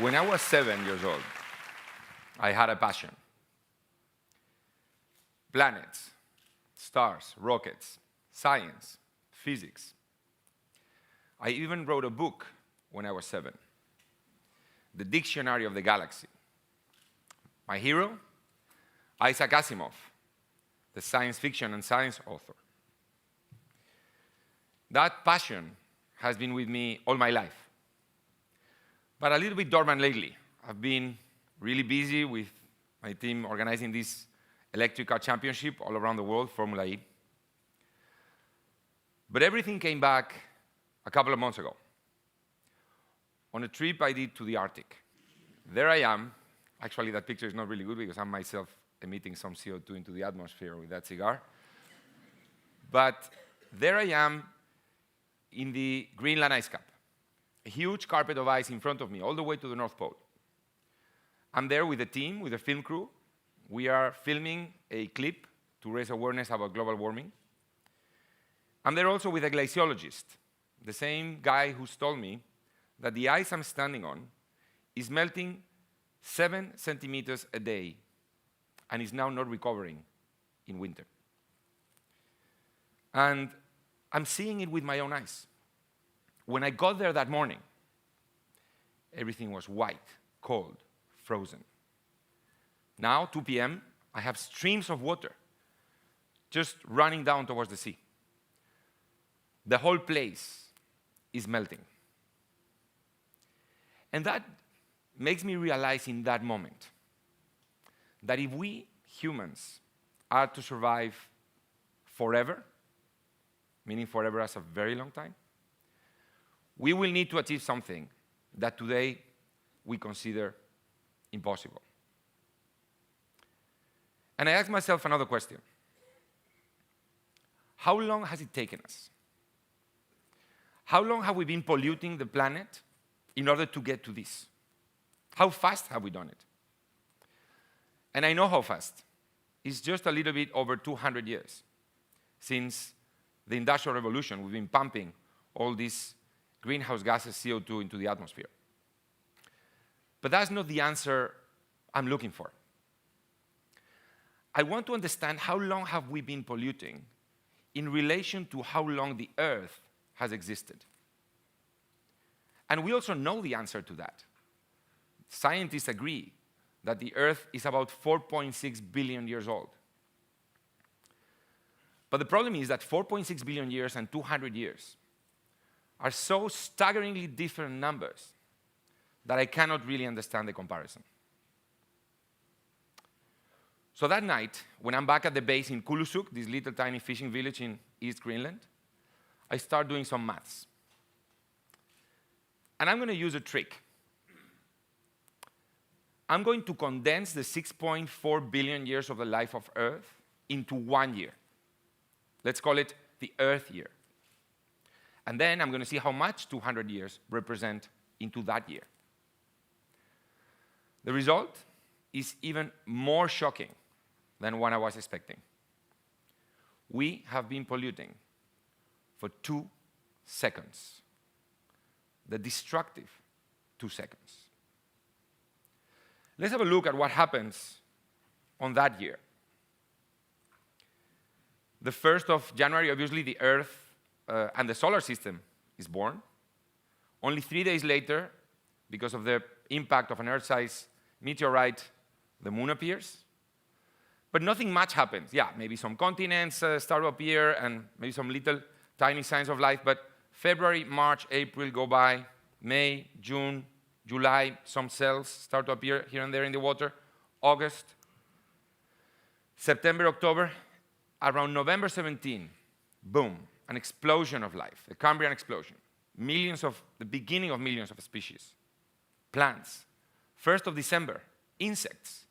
When I was 7 years old, I had a passion. Planets, stars, rockets, science, physics. I even wrote a book when I was 7, The Dictionary of the Galaxy. My hero, Isaac Asimov, the science fiction and science author. That passion has been with me all my life, but a little bit dormant lately. I've been really busy with my team organizing this electric car championship all around the world, Formula E. But everything came back a couple of months ago on a trip I did to the Arctic. There I am. Actually, that picture is not really good because I'm myself emitting some CO2 into the atmosphere with that cigar. But there I am in the Greenland ice cap, a huge carpet of ice in front of me, all the way to the North Pole. I'm there with a team, with a film crew. We are filming a clip to raise awareness about global warming. I'm there also with a glaciologist, the same guy who's told me that the ice I'm standing on is melting 7 centimeters a day and is now not recovering in winter. And I'm seeing it with my own eyes. When I got there that morning, everything was white, cold, frozen. Now, 2 p.m., I have streams of water just running down towards the sea. The whole place is melting. And that makes me realize in that moment that if we humans are to survive forever, meaning forever as a very long time, we will need to achieve something that today we consider impossible. And I ask myself another question. How long has it taken us? How long have we been polluting the planet in order to get to this? How fast have we done it? And I know how fast. It's just a little bit over 200 years since the Industrial Revolution. We've been pumping all these greenhouse gases, CO2, into the atmosphere. But that's not the answer I'm looking for. I want to understand how long have we been polluting in relation to how long the Earth has existed. And we also know the answer to that. Scientists agree that the Earth is about 4.6 billion years old. But the problem is that 4.6 billion years and 200 years are so staggeringly different numbers that I cannot really understand the comparison. So that night, when I'm back at the base in Kulusuk, this little tiny fishing village in East Greenland, I start doing some maths. And I'm going to use a trick. I'm going to condense the 6.4 billion years of the life of Earth into 1 year. Let's call it the Earth year. And then I'm going to see how much 200 years represent into that year. The result is even more shocking than what I was expecting. We have been polluting for 2 seconds. The destructive 2 seconds. Let's have a look at what happens on that year. The 1st of January, obviously, the Earth and the solar system is born. Only 3 days later, because of the impact of an Earth-sized meteorite, the moon appears. But nothing much happens. Yeah, maybe some continents start to appear and maybe some little tiny signs of life, but February, March, April go by, May, June, July, some cells start to appear here and there in the water, August, September, October, around November 17, boom, an explosion of life, a Cambrian explosion. The beginning of millions of species. Plants. 1st of December, insects.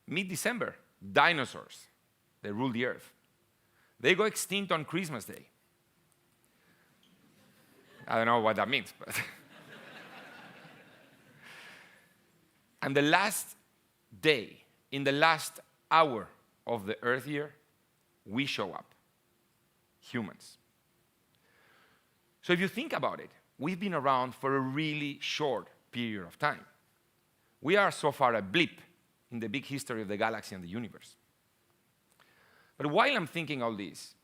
Mid-December, dinosaurs. They rule the Earth. They go extinct on Christmas Day. I don't know what that means, but... And the last day, in the last hour of the Earth year, we show up. Humans. So if you think about it, we've been around for a really short period of time. We are so far a blip in the big history of the galaxy and the universe. But while I'm thinking all this,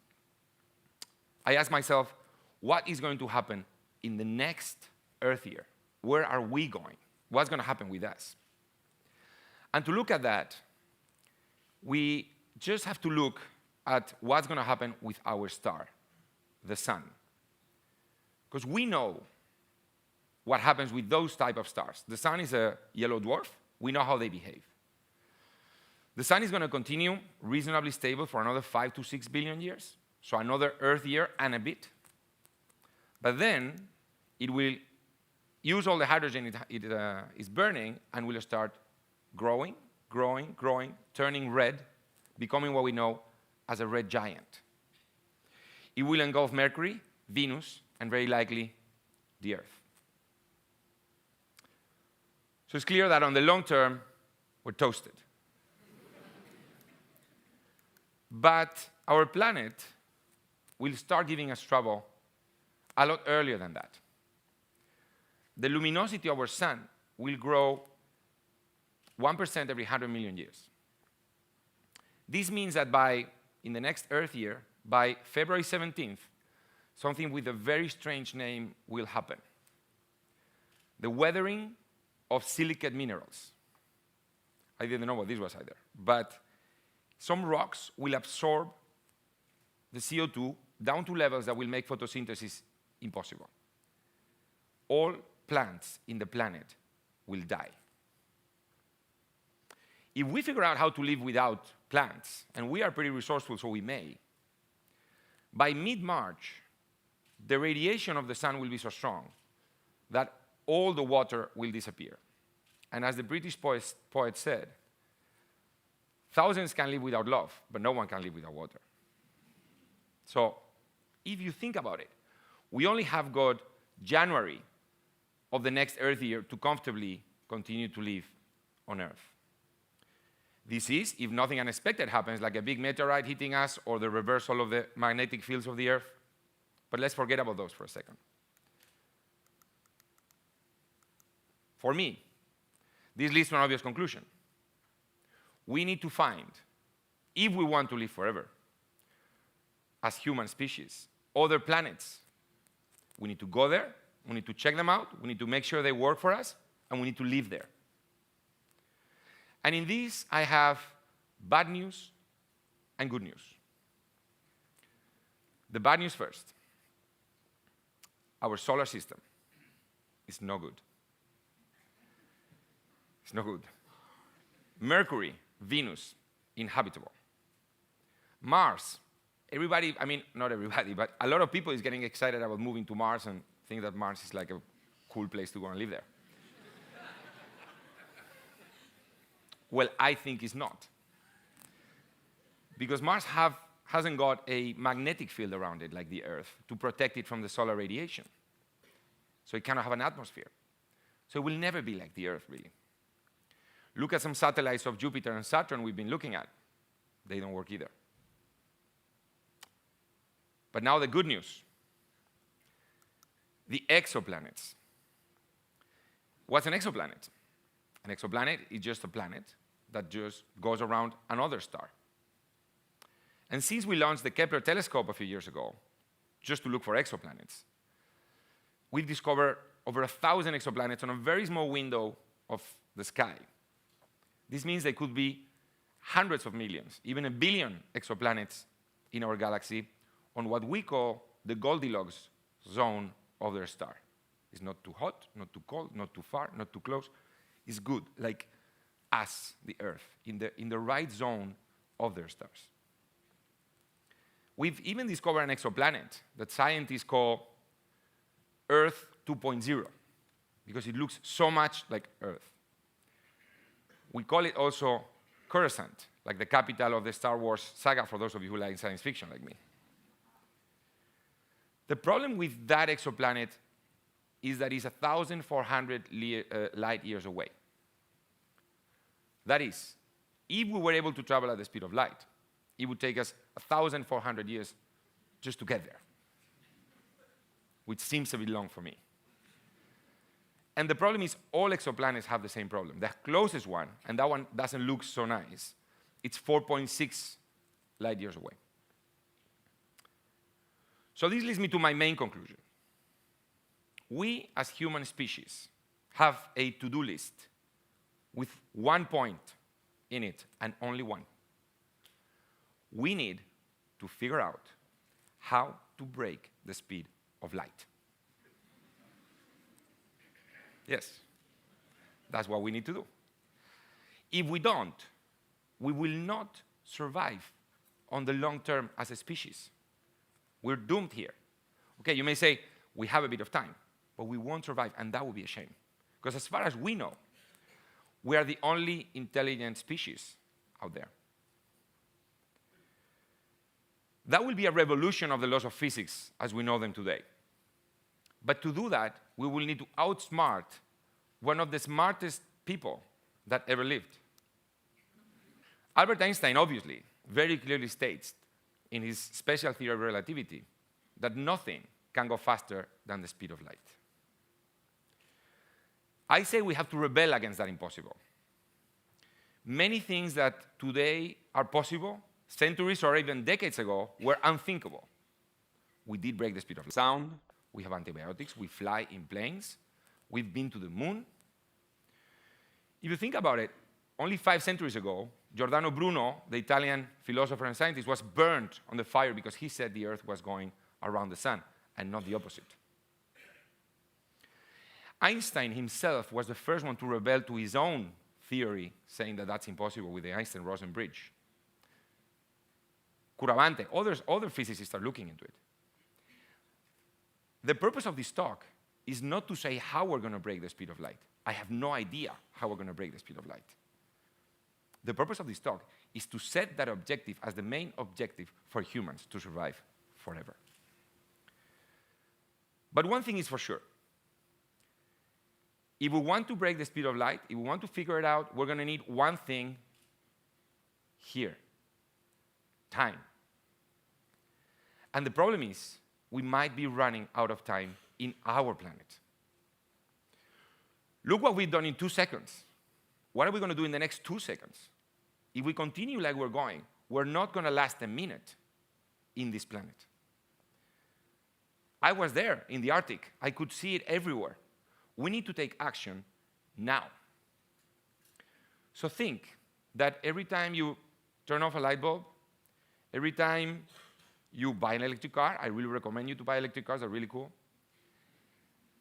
I ask myself, what is going to happen in the next Earth year? Where are we going? What's going to happen with us? And to look at that, we just have to look at what's going to happen with our star, the sun. Because we know what happens with those type of stars. The sun is a yellow dwarf. We know how they behave. The sun is going to continue reasonably stable for another 5 to 6 billion years, so another Earth year and a bit. But then it will use all the hydrogen it is burning and will start growing, turning red, becoming what we know as a red giant. It will engulf Mercury, Venus, and very likely the Earth. So it's clear that on the long term, we're toasted. But our planet will start giving us trouble a lot earlier than that. The luminosity of our sun will grow 1% every 100 million years. This means that in the next Earth year, by February 17th, something with a very strange name will happen. The weathering of silicate minerals. I didn't know what this was either. But some rocks will absorb the CO2 down to levels that will make photosynthesis impossible. All plants in the planet will die. If we figure out how to live without plants, and we are pretty resourceful, so we may, by mid-March, the radiation of the sun will be so strong that all the water will disappear. And as the British poet said, thousands can live without love, but no one can live without water. So if you think about it, we only have got January of the next Earth year to comfortably continue to live on Earth. This is, if nothing unexpected happens, like a big meteorite hitting us or the reversal of the magnetic fields of the Earth. But let's forget about those for a second. For me, this leads to an obvious conclusion. We need to find, if we want to live forever, as human species, other planets. We need to go there, we need to check them out, we need to make sure they work for us, and we need to live there. And in this, I have bad news and good news. The bad news first. Our solar system is no good. It's no good. Mercury, Venus, inhabitable. Mars, everybody, I mean, not everybody, but a lot of people is getting excited about moving to Mars and think that Mars is like a cool place to go and live there. Well, I think it's not. Because Mars hasn't got a magnetic field around it like the Earth to protect it from the solar radiation. So it cannot have an atmosphere. So it will never be like the Earth, really. Look at some satellites of Jupiter and Saturn we've been looking at. They don't work either. But now the good news. The exoplanets. What's an exoplanet? An exoplanet is just a planet that just goes around another star. And since we launched the Kepler telescope a few years ago, just to look for exoplanets, we've discovered over 1,000 exoplanets on a very small window of the sky. This means there could be hundreds of millions, even a billion exoplanets in our galaxy on what we call the Goldilocks zone of their star. It's not too hot, not too cold, not too far, not too close. It's good, like us, the Earth, in the right zone of their stars. We've even discovered an exoplanet that scientists call Earth 2.0 because it looks so much like Earth. We call it also Coruscant, like the capital of the Star Wars saga, for those of you who like science fiction like me. The problem with that exoplanet is that it's 1,400 light years away. That is, if we were able to travel at the speed of light, it would take us 1,400 years just to get there, which seems a bit long for me. And the problem is all exoplanets have the same problem. The closest one, and that one doesn't look so nice, it's 4.6 light years away. So this leads me to my main conclusion. We, as human species, have a to-do list with one point in it, and only one. We need to figure out how to break the speed of light. Yes, that's what we need to do. If we don't, we will not survive on the long term as a species. We're doomed here. Okay, you may say, we have a bit of time, but we won't survive, and that would be a shame. Because as far as we know, we are the only intelligent species out there. That will be a revolution of the laws of physics as we know them today. But to do that, we will need to outsmart one of the smartest people that ever lived. Albert Einstein, obviously, very clearly states in his special theory of relativity that nothing can go faster than the speed of light. I say we have to rebel against that impossible. Many things that today are possible, centuries or even decades ago, were unthinkable. We did break the speed of sound, we have antibiotics, we fly in planes, we've been to the moon. If you think about it, only 5 centuries ago, Giordano Bruno, the Italian philosopher and scientist, was burned on the fire because he said the Earth was going around the sun, and not the opposite. Einstein himself was the first one to rebel to his own theory, saying that that's impossible with the Einstein-Rosen bridge. Curavante, other physicists are looking into it. The purpose of this talk is not to say how we're going to break the speed of light. I have no idea how we're going to break the speed of light. The purpose of this talk is to set that objective as the main objective for humans to survive forever. But one thing is for sure. If we want to break the speed of light, if we want to figure it out, we're going to need one thing here: time. And the problem is, we might be running out of time in our planet. Look what we've done in 2 seconds. What are we going to do in the next 2 seconds? If we continue like we're going, we're not going to last a minute in this planet. I was there in the Arctic. I could see it everywhere. We need to take action now. So think that every time you turn off a light bulb, every time you buy an electric car, I really recommend you to buy electric cars, they're really cool.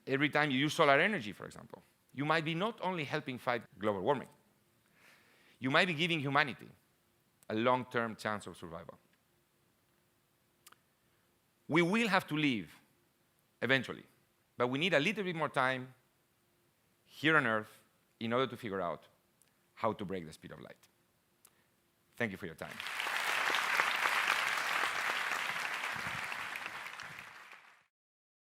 Every time you use solar energy, for example, you might be not only helping fight global warming, you might be giving humanity a long-term chance of survival. We will have to leave eventually, but we need a little bit more time here on Earth in order to figure out how to break the speed of light. Thank you for your time.